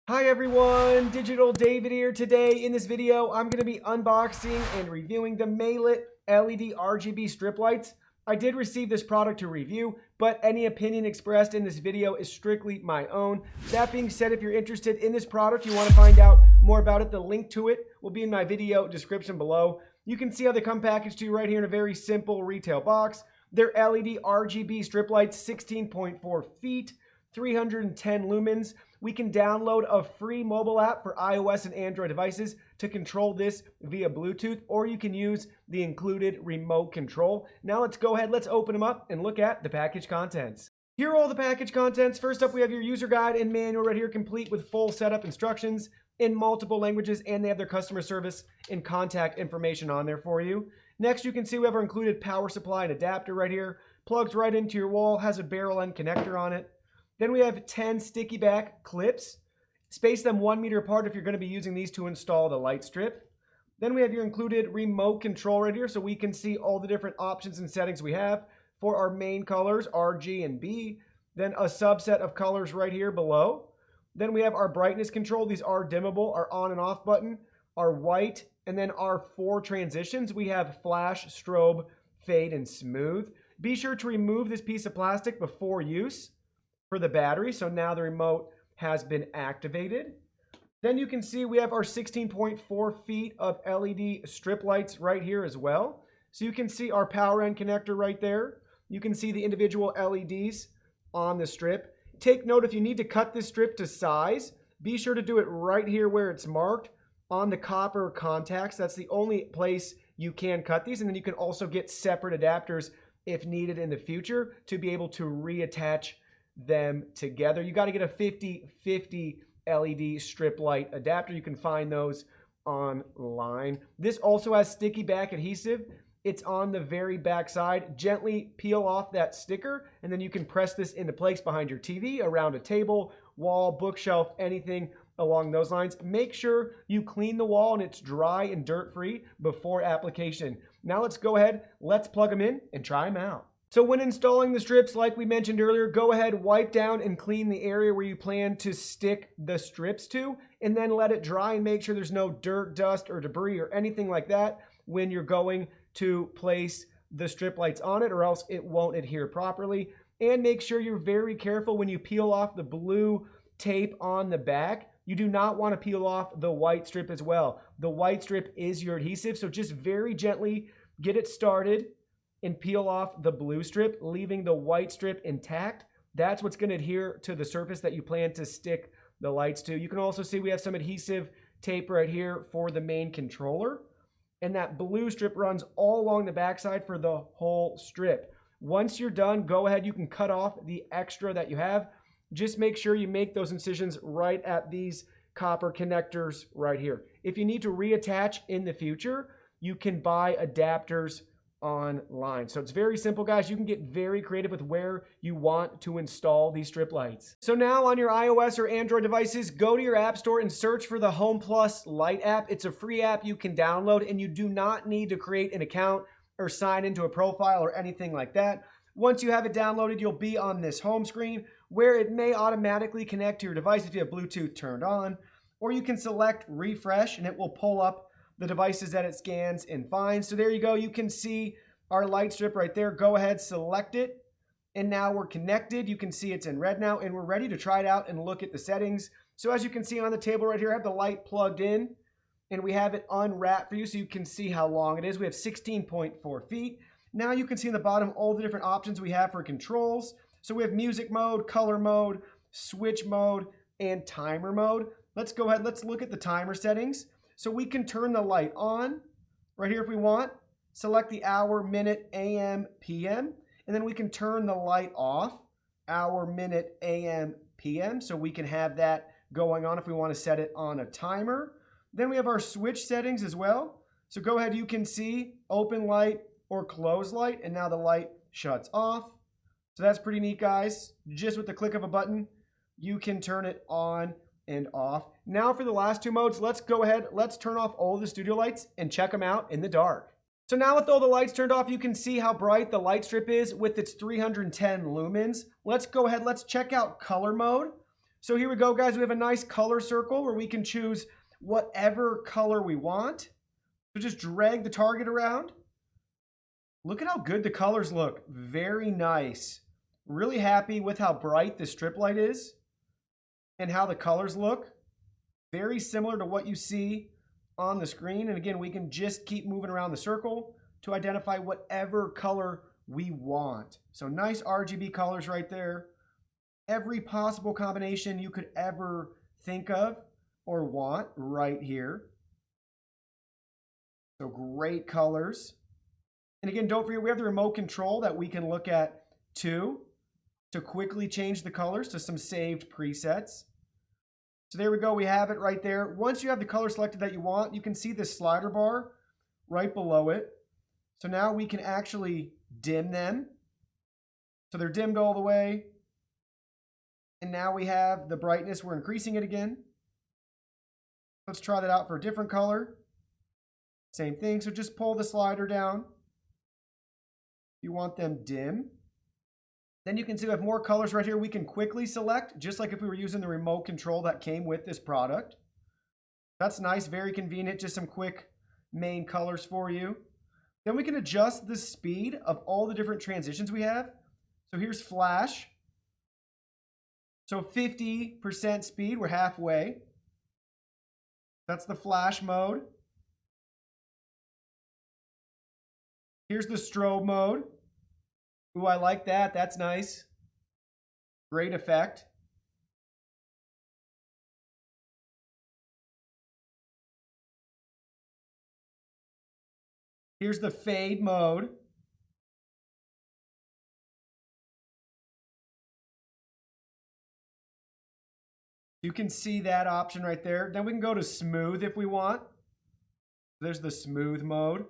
Hi everyone, Digital David here. Today in this video, I'm going to be unboxing and reviewing the maylit LED RGB strip lights. I did receive this product to review, but any opinion expressed in this video is strictly my own. That being said, if you're interested in this product, you want to find out more about it, the link to it will be in my video description below. You can see how they come packaged to you right here in a very simple retail box. They're LED RGB strip lights, 16.4 feet, 310 lumens. We can download a free mobile app for iOS and Android devices to control this via Bluetooth, or you can use the included remote control. Now let's go ahead, let's open them up and look at the package contents. Here are all the package contents. First up, we have your user guide and manual right here, complete with full setup instructions in multiple languages, and they have their customer service and contact information on there for you. Next, you can see we have our included power supply and adapter right here. Plugs right into your wall, has a barrel end connector on it. Then we have 10 sticky back clips. Space them 1 meter apart if you're going to be using these to install the light strip. Then we have your included remote control right here, so we can see all the different options and settings we have for our main colors, R, G, and B. Then a subset of colors right here below. Then we have our brightness control. These are dimmable, our on and off button, our white, and then our 4 transitions. We have flash, strobe, fade, and smooth. Be sure to remove this piece of plastic before use for the battery. So now the remote has been activated. Then you can see we have our 16.4 feet of LED strip lights right here as well. So you can see our power end connector right there. You can see the individual LEDs on the strip. Take note, if you need to cut this strip to size, be sure to do it right here where it's marked on the copper contacts. That's the only place you can cut these. And then you can also get separate adapters if needed in the future to be able to reattach them together. You got to get a 50/50 LED strip light adapter. You can find those online. This also has sticky back adhesive. It's on the very back side. Gently peel off that sticker, and then you can press this into place behind your TV, around a table, wall, bookshelf, anything along those lines. Make sure you clean the wall and it's dry and dirt-free before application. Now let's go ahead, let's plug them in and try them out. So when installing the strips, like we mentioned earlier, go ahead, wipe down and clean the area where you plan to stick the strips to, and then let it dry and make sure there's no dirt, dust, or debris or anything like that when you're going to place the strip lights on it, or else it won't adhere properly. And make sure you're very careful when you peel off the blue tape on the back. You do not want to peel off the white strip as well. The white strip is your adhesive, so just very gently get it started and peel off the blue strip, leaving the white strip intact. That's what's going to adhere to the surface that you plan to stick the lights to. You can also see we have some adhesive tape right here for the main controller. And that blue strip runs all along the backside for the whole strip. Once you're done, go ahead, you can cut off the extra that you have. Just make sure you make those incisions right at these copper connectors right here. If you need to reattach in the future, you can buy adapters online. So it's very simple, guys. You can get very creative with where you want to install these strip lights. So now on your iOS or Android devices, go to your app store and search for the Home Plus Light app. It's a free app you can download, and you do not need to create an account or sign into a profile or anything like that. Once you have it downloaded, you'll be on this home screen where it may automatically connect to your device if you have Bluetooth turned on, or you can select refresh and it will pull up the devices that it scans and finds. So there you go. You can see our light strip right there. Go ahead, select it. And now we're connected. You can see it's in red now, and we're ready to try it out and look at the settings. So as you can see on the table right here, I have the light plugged in, and we have it unwrapped for you so you can see how long it is. We have 16.4 feet. Now you can see in the bottom all the different options we have for controls. So we have music mode, color mode, switch mode, and timer mode. Let's go ahead. Let's look at the timer settings. So we can turn the light on right here if we want, select the hour, minute, AM, PM, and then we can turn the light off, hour, minute, AM, PM, so we can have that going on if we want to set it on a timer. Then we have our switch settings as well. So go ahead, you can see open light or close light, and now the light shuts off. So that's pretty neat, guys. Just with the click of a button, you can turn it on and off. Now for the last two modes, let's go ahead, let's turn off all the studio lights and check them out in the dark. So now with all the lights turned off, you can see how bright the light strip is with its 310 lumens. Let's go ahead, let's check out color mode. So here we go, guys. We have a nice color circle where we can choose whatever color we want. So just drag the target around. Look at how good the colors look. Very nice. Really happy with how bright the strip light is and how the colors look. Very similar to what you see on the screen. And again, we can just keep moving around the circle to identify whatever color we want. So nice RGB colors right there. Every possible combination you could ever think of or want right here. So great colors. And again, don't forget, we have the remote control that we can look at too to quickly change the colors to some saved presets. So there we go, we have it right there. Once you have the color selected that you want, you can see this slider bar right below it. So now we can actually dim them. So they're dimmed all the way. And now we have the brightness, we're increasing it again. Let's try that out for a different color. Same thing, so just pull the slider down. If you want them dim. Then you can see we have more colors right here we can quickly select, just like if we were using the remote control that came with this product. That's nice, very convenient, just some quick main colors for you. Then we can adjust the speed of all the different transitions we have. So here's flash. So 50% speed, we're halfway. That's the flash mode. Here's the strobe mode. Ooh, I like that. That's nice. Great effect. Here's the fade mode. You can see that option right there. Then we can go to smooth if we want. There's the smooth mode.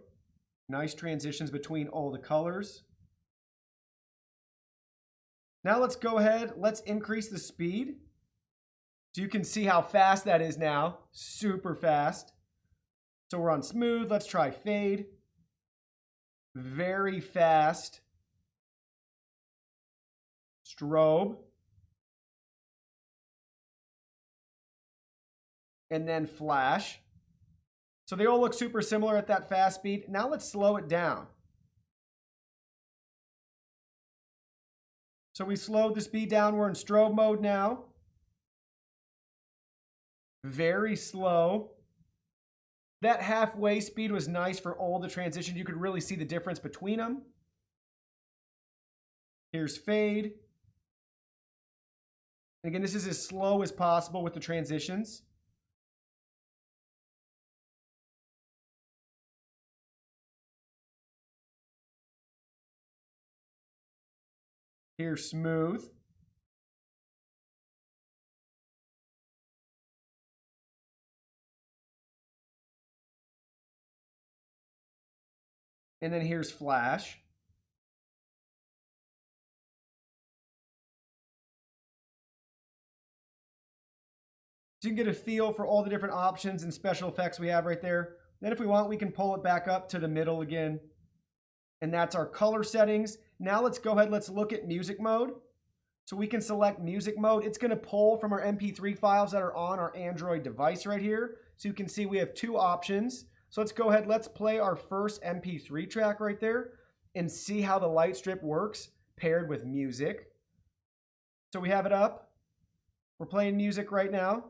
Nice transitions between all the colors. Now let's go ahead, let's increase the speed. So you can see how fast that is now. Super fast. So we're on smooth, let's try fade. Very fast. Strobe. And then flash. So they all look super similar at that fast speed. Now let's slow it down. So we slowed the speed down. We're in strobe mode now. Very slow. That halfway speed was nice for all the transitions. You could really see the difference between them. Here's fade. And again, this is as slow as possible with the transitions. Here's smooth. And then here's flash. So you can get a feel for all the different options and special effects we have right there. Then if we want, we can pull it back up to the middle again. And that's our color settings. Now let's go ahead, let's look at music mode. So we can select music mode. It's gonna pull from our MP3 files that are on our Android device right here. So you can see we have two options. So let's go ahead, let's play our first MP3 track right there and see how the light strip works paired with music. So we have it up. We're playing music right now.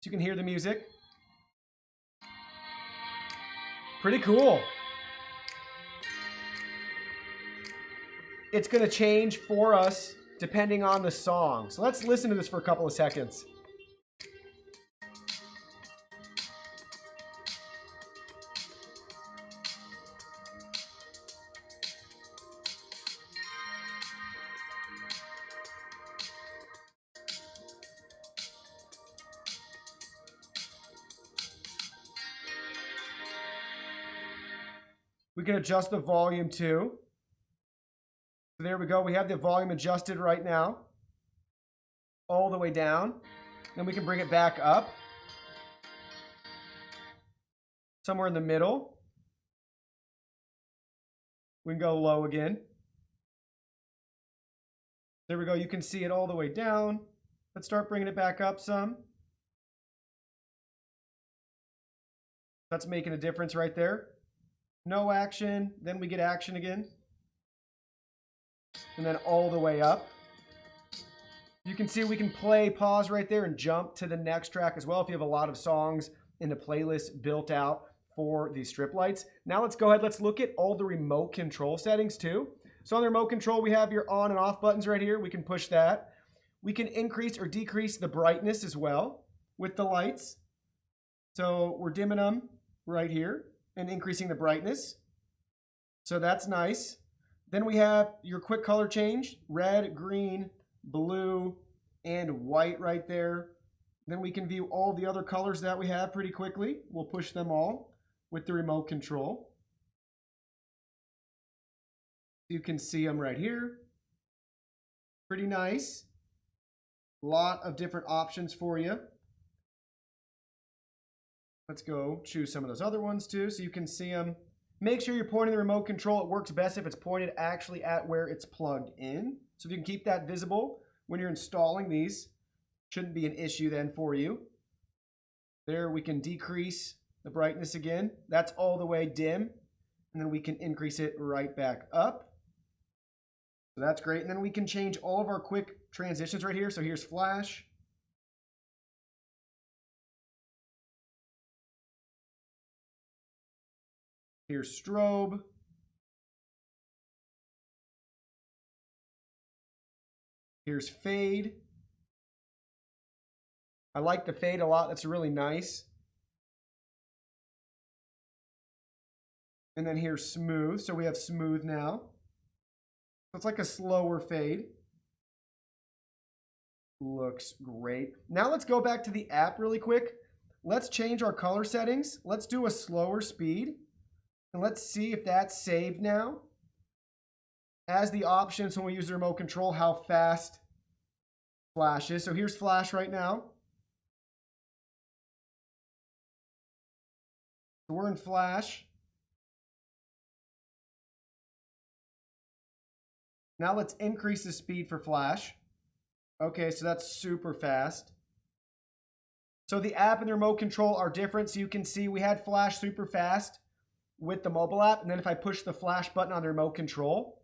So you can hear the music. Pretty cool. It's going to change for us depending on the song. So let's listen to this for a couple of seconds. We can adjust the volume too. So there we go. We have the volume adjusted right now. All the way down. Then we can bring it back up. Somewhere in the middle. We can go low again. There we go. You can see it all the way down. Let's start bringing it back up some. That's making a difference right there. No action, then we get action again. And then all the way up. You can see we can play, pause right there, and jump to the next track as well if you have a lot of songs in the playlist built out for these strip lights. Now let's go ahead, let's look at all the remote control settings too. So on the remote control, we have your on and off buttons right here. We can push that. We can increase or decrease the brightness as well with the lights. So we're dimming them right here and increasing the brightness. So that's nice. Then we have your quick color change, red, green, blue, and white right there. Then we can view all the other colors that we have pretty quickly. We'll push them all with the remote control. You can see them right here. Pretty nice. A lot of different options for you. Let's go choose some of those other ones too so you can see them. Make sure you're pointing the remote control. It works best if it's pointed actually at where it's plugged in. So if you can keep that visible when you're installing these, shouldn't be an issue then for you. There we can decrease the brightness again. That's all the way dim. And then we can increase it right back up. So that's great. And then we can change all of our quick transitions right here. So here's flash. Here's strobe. Here's fade. I like the fade a lot. That's really nice. And then here's smooth. So we have smooth now. So it's like a slower fade. Looks great. Now let's go back to the app really quick. Let's change our color settings. Let's do a slower speed. And let's see if that's saved now. As the options when we use the remote control, how fast flash is. So here's flash right now. So we're in flash. Now let's increase the speed for flash. Okay, so that's super fast. So the app and the remote control are different. So you can see we had flash super fast with the mobile app. And then if I push the flash button on the remote control,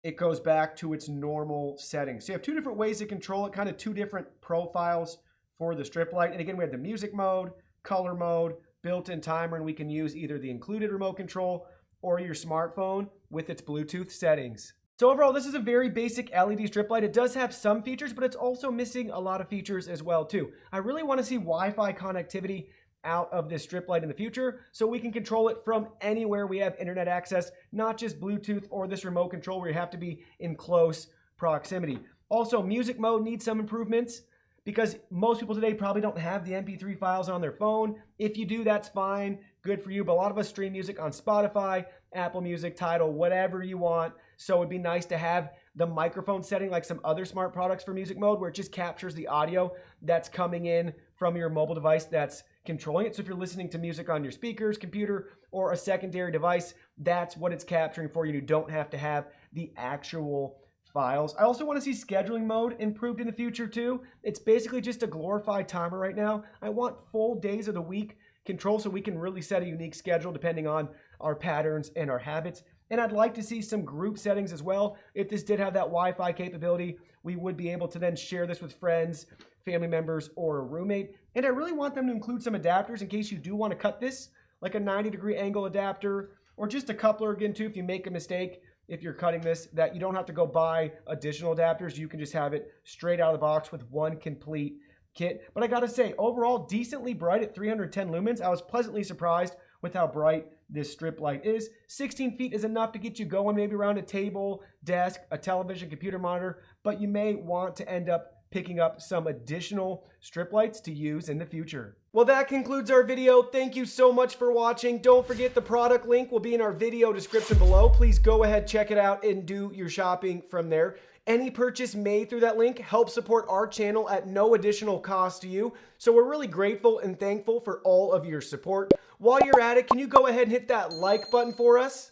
it goes back to its normal settings. So you have two different ways to control it, kind of two different profiles for the strip light. And again, we have the music mode, color mode, built-in timer, and we can use either the included remote control or your smartphone with its Bluetooth settings. So overall, this is a very basic LED strip light. It does have some features, but it's also missing a lot of features as well too. I really want to see Wi-Fi connectivity out of this strip light in the future so we can control it from anywhere we have internet access, not just Bluetooth or this remote control where you have to be in close proximity. Also, music mode needs some improvements because most people today probably don't have the MP3 files on their phone. If you do, that's fine, good for you, but a lot of us stream music on Spotify, Apple Music, Tidal, whatever you want. So it'd be nice to have the microphone setting like some other smart products for music mode where it just captures the audio that's coming in from your mobile device that's controlling it. So if you're listening to music on your speakers, computer, or a secondary device, that's what it's capturing for you. You don't have to have the actual files. I also want to see scheduling mode improved in the future too. It's basically just a glorified timer right now. I want full days of the week control so we can really set a unique schedule depending on our patterns and our habits. And I'd like to see some group settings as well. If this did have that Wi-Fi capability, we would be able to then share this with friends, family members, or a roommate. And I really want them to include some adapters in case you do want to cut this, like a 90-degree angle adapter, or just a coupler again too if you make a mistake. If you're cutting this, that you don't have to go buy additional adapters. You can just have it straight out of the box with one complete kit. But I gotta say, overall, decently bright at 310 lumens. I was pleasantly surprised with how bright this strip light is. 16 feet is enough to get you going maybe around a table, desk, a television, computer monitor, but you may want to end up picking up some additional strip lights to use in the future. Well, that concludes our video. Thank you so much for watching. Don't forget the product link will be in our video description below. Please go ahead, check it out, and do your shopping from there. Any purchase made through that link helps support our channel at no additional cost to you. So we're really grateful and thankful for all of your support. While you're at it, can you go ahead and hit that like button for us?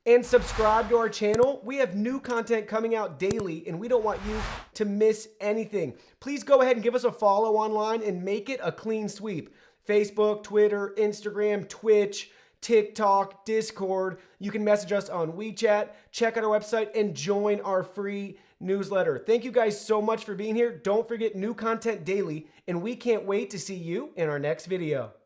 and subscribe to our channel. We have new content coming out daily, and we don't want you to miss anything. Please go ahead and give us a follow online and make it a clean sweep. Facebook, Twitter, Instagram, Twitch, TikTok, Discord. You can message us on WeChat, check out our website, and join our free newsletter. Thank you guys so much for being here. Don't forget, new content daily, and we can't wait to see you in our next video.